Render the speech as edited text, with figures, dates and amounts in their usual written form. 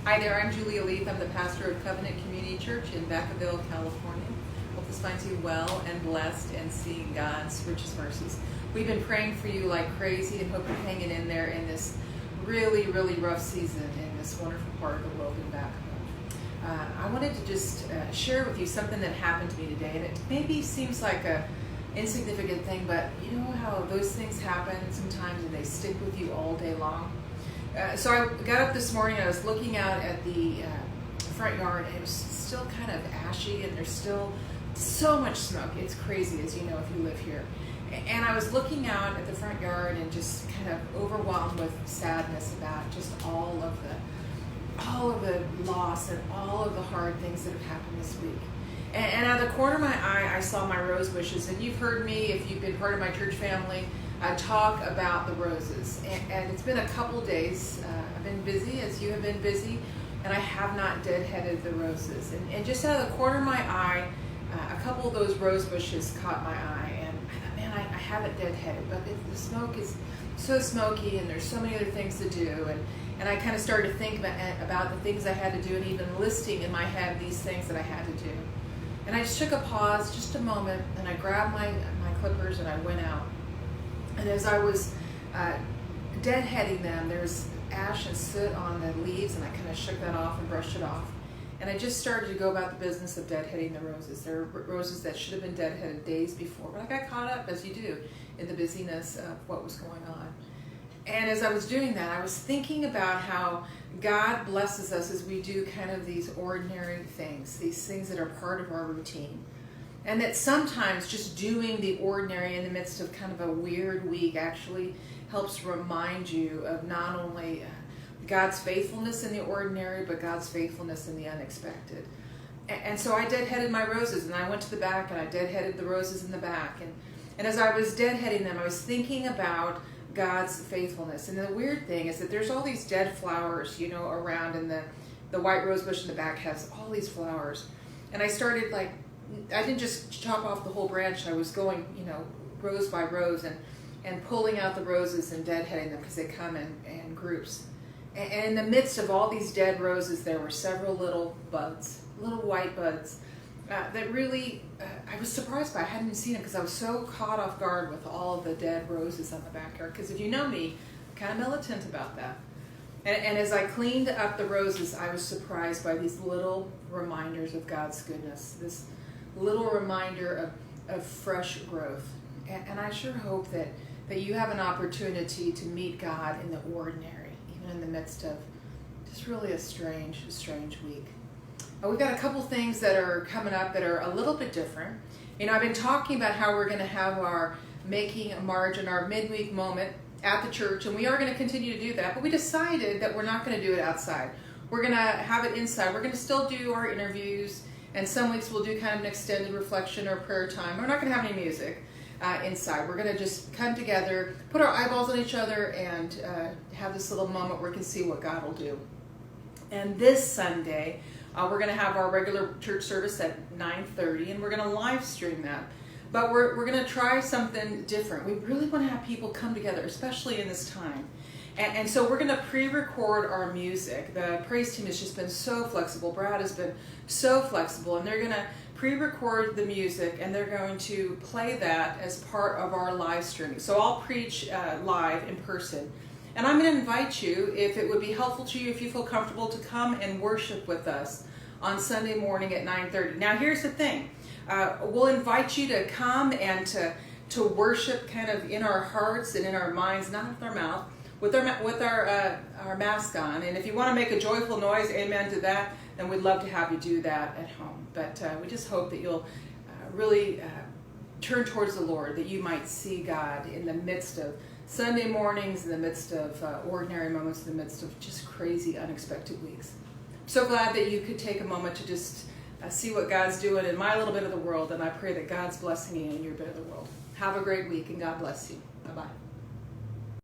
Hi there, I'm Julia Leeth. I'm the pastor of Covenant Community Church in Vacaville, California. Hope this finds you well and blessed and seeing God's richest mercies. We've been praying for you like crazy and hope you're hanging in there in this really rough season in this wonderful part of the world in Vacaville. I wanted to just share with you something that happened to me today, and it maybe seems like a insignificant thing, but you know how those things happen sometimes and they stick with you all day long. So I got up this morning and I was looking out at the front yard, and it was still kind of ashy and there's still so much smoke. It's crazy, as you know, if you live here. And I was looking out at the front yard and just kind of overwhelmed with sadness about just all of the loss and all of the hard things that have happened this week. And out of the corner of my eye, I saw my rose bushes. And you've heard me, if you've been part of my church family, talk about the roses. And it's been a couple days. I've been busy, as you have been busy, and I have not deadheaded the roses. And just out of the corner of my eye, a couple of those rose bushes caught my eye. And I thought, man, I haven't deadheaded, but the smoke is so smoky, and there's so many other things to do. And I kind of started to think about the things I had to do, and even listing in my head these things that I had to do. And I just took a pause, just a moment, and I grabbed my clippers and I went out. And as I was deadheading them, there's ash and soot on the leaves, and I kind of shook that off and brushed it off. And I just started to go about the business of deadheading the roses. There are roses that should have been deadheaded days before, but I got caught up, as you do, in the busyness of what was going on. And as I was doing that, I was thinking about how God blesses us as we do kind of these ordinary things, these things that are part of our routine. And that sometimes just doing the ordinary in the midst of kind of a weird week actually helps remind you of not only God's faithfulness in the ordinary, but God's faithfulness in the unexpected. And so I deadheaded my roses, and I went to the back and I deadheaded the roses in the back. And as I was deadheading them, I was thinking about God's faithfulness. And the weird thing is that there's all these dead flowers, you know, around, and the white rose bush in the back has all these flowers. And I started I didn't just chop off the whole branch. I was going, you know, rose by rose and pulling out the roses and deadheading them because they come in groups. And in the midst of all these dead roses, there were several little buds, little white buds that really I was surprised by. I hadn't seen them because I was so caught off guard with all of the dead roses on the backyard. Because if you know me, I'm kind of militant about that. And as I cleaned up the roses, I was surprised by these little reminders of God's goodness, this little reminder of fresh growth. And I sure hope that you have an opportunity to meet God in the ordinary, even in the midst of just really a strange week. We've got a couple things that are coming up that are a little bit different. You know, I've been talking about how we're going to have our Making a Margin, our midweek moment at the church, and we are going to continue to do that, but we decided that we're not going to do it outside. We're going to have it inside. We're going to still do our interviews, and some weeks we'll do kind of an extended reflection or prayer time. We're not going to have any music inside. We're going to just come together, put our eyeballs on each other, and have this little moment where we can see what God will do. And this Sunday, we're going to have our regular church service at 9:30, and we're going to live stream that. But we're going to try something different. We really want to have people come together, especially in this time. And so we're going to pre-record our music. The praise team has just been so flexible. Brad has been so flexible, and they're going to pre-record the music, and they're going to play that as part of our live streaming. So I'll preach live in person. And I'm going to invite you, if it would be helpful to you, if you feel comfortable, to come and worship with us on Sunday morning at 9:30. Now here's the thing. We'll invite you to come and to worship kind of in our hearts and in our minds, not with our mouth, with our mask on. And if you want to make a joyful noise, amen to that, then we'd love to have you do that at home. But we just hope that you'll really turn towards the Lord, that you might see God in the midst of Sunday mornings, in the midst of ordinary moments, in the midst of just crazy, unexpected weeks. So glad that you could take a moment to just see what God's doing in my little bit of the world, and I pray that God's blessing you in your bit of the world. Have a great week, and God bless you. Bye-bye.